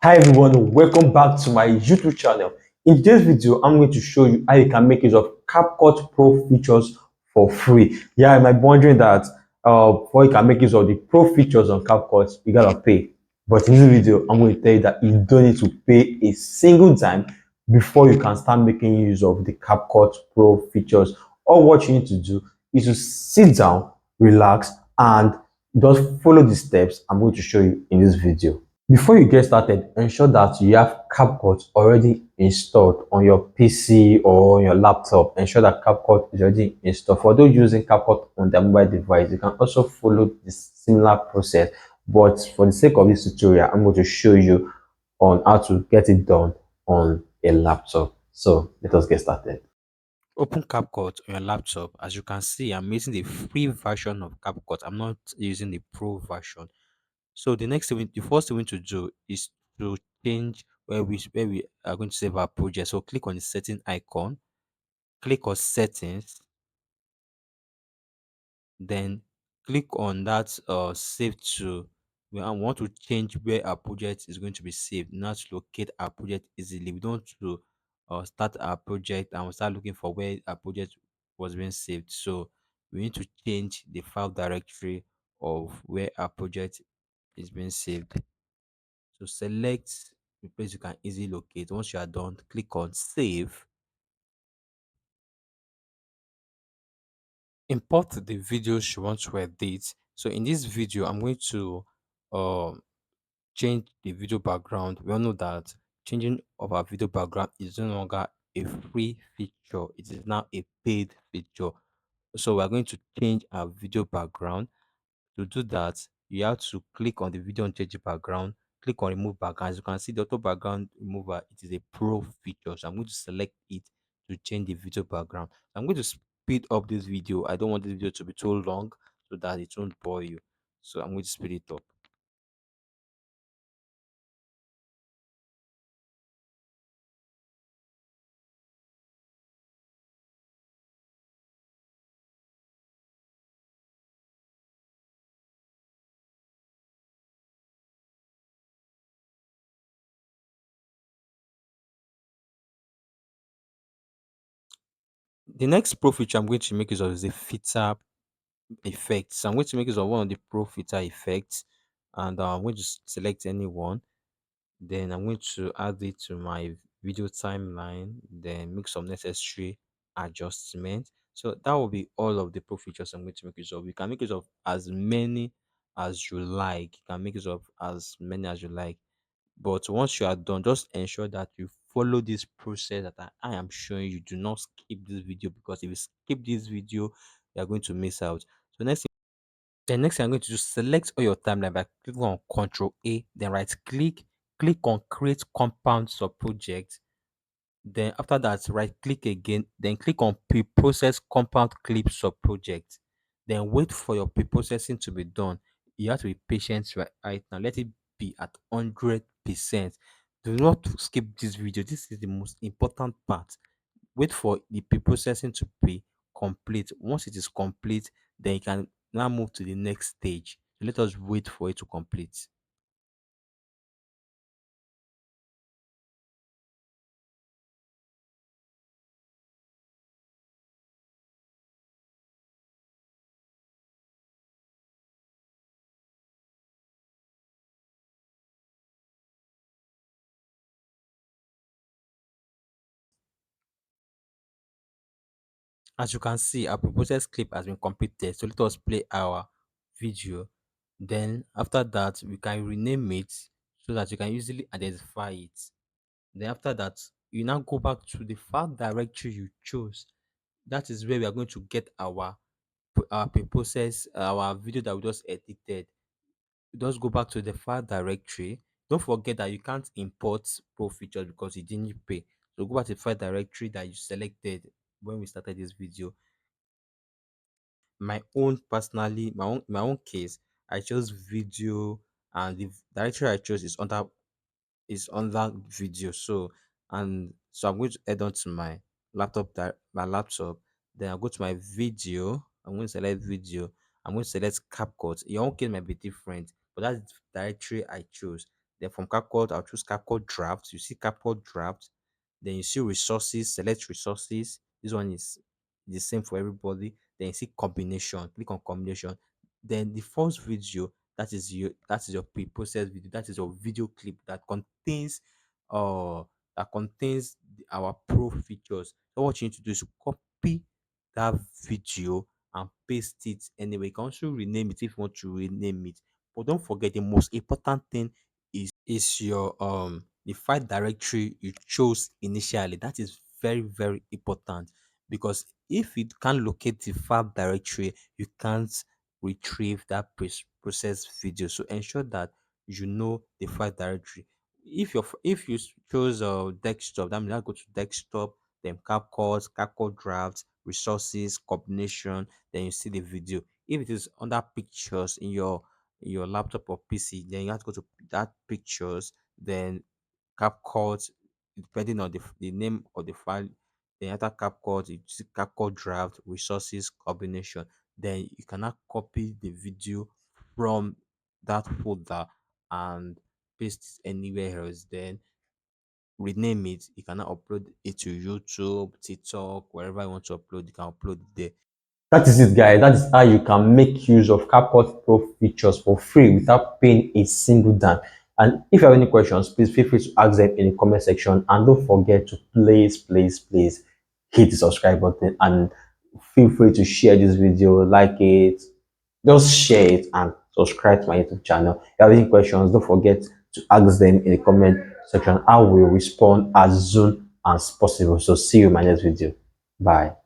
Hi everyone, welcome back to my YouTube channel. In today's video, I'm going to show you how you can make use of CapCut Pro features for free. Yeah, you might be wondering that before you can make use of the Pro features on CapCut, you gotta pay. But in this video, I'm going to tell you that you don't need to pay a single dime before you can start making use of the CapCut Pro features. All what you need to do is to sit down, relax, and just follow the steps I'm going to show you in this video. Before you get started, ensure that you have CapCut already installed on your PC or on your laptop. Ensure that CapCut is already installed. For those using CapCut on their mobile device, you can also follow this similar process. But for the sake of this tutorial, I'm going to show you on how to get it done on a laptop. So let us get started. Open CapCut on your laptop. As you can see, I'm using the free version of CapCut. I'm not using the pro version. So the first thing we need to do is to change where we are going to save our project. So click on the setting icon, click on settings, then click on that save to. We want to change where our project is going to be saved, not to locate our project easily. We don't want to start our project and we start looking for where our project was being saved. So we need to change the file directory of where our project is being saved. So select the place you can easily locate. Once you are done, click on save. Import the videos you want to edit. So in this video, I'm going to um change the video background. We all know that changing of our video background is no longer a free feature, it is now a paid feature. So we're going to change our video background. To do that, you have to click on the video and change the background, click on remove background. As you can see, the auto background remover, it is a pro feature. So I'm going to select it to change the video background. I'm going to speed up this video. I don't want this video to be too long so that it won't bore you. So I'm going to speed it up. The next pro feature I'm going to make use of is the filter effect. So I'm going to make use of one of the pro filter effects, and I'm going to select any one. Then I'm going to add it to my video timeline, then make some necessary adjustments. So that will be all of the pro features I'm going to make use of. You can make use of as many as you like. You can make use of as many as you like. But once you are done, just ensure that you follow this process that I am showing you. Do not skip this video, because if you skip this video, you are going to miss out. So next thing I'm going to do, select all your timeline by clicking on Control A, then right click, click on create compound sub project. Then after that, right click again, then click on pre-process compound clip sub project. Then wait for your pre-processing to be done. You have to be patient right now. Let it be at 100%. Do not skip this video. This is the most important part. Wait for the pre-processing to be complete. Once it is complete, then you can now move to the next stage. Let us wait for it to complete. As you can see, our pre-process clip has been completed. So let us play our video. Then after that, we can rename it so that you can easily identify it. Then after that, you now go back to the file directory you chose. That is where we are going to get our pre-process, our video that we just edited. Just go back to the file directory. Don't forget that you can't import pro features because you didn't pay. So go back to the file directory that you selected when we started this video. My own personally, my own case, I chose video, and the directory I chose is under video. So I'm going to add on to my laptop. Then I'll go to my video. I'm going to select video. I'm going to select CapCut. Your own case might be different, but that's the directory I chose. Then from Capcut, I'll choose Capcut Draft. You see Capcut Draft. Then you see resources, select resources. This one is the same for everybody. Then you see combination. Click on combination. Then the first video, that is your pre-processed video. That is your video clip uh that contains our pro features. So what you need to do is to copy that video and paste it anyway. You can also rename it if you want to rename it. But don't forget the most important thing is your the file directory you chose initially. That is very, very important, because if you can't locate the file directory, you can't retrieve that processed video. So ensure that you know the file directory. If you chose desktop, that means I go to desktop, then Capcut drafts, resources, combination, then you see the video. If it is under pictures in your laptop or PC, then you have to go to that pictures, then CapCut, depending on the name of the file, then after CapCut, you see CapCut draft, resources, combination. Then you cannot copy the video from that folder and paste it anywhere else. Then rename it. You cannot upload it to YouTube, TikTok, wherever you want to upload, you can upload it there. That is it, guys. That is how you can make use of CapCut Pro features for free without paying a single dime. And if you have any questions, please feel free to ask them in the comment section. And don't forget to please hit the subscribe button and feel free to share this video, like it, just share it and subscribe to my YouTube channel. If you have any questions, don't forget to ask them in the comment section. I will respond as soon as possible. So see you in my next video. Bye.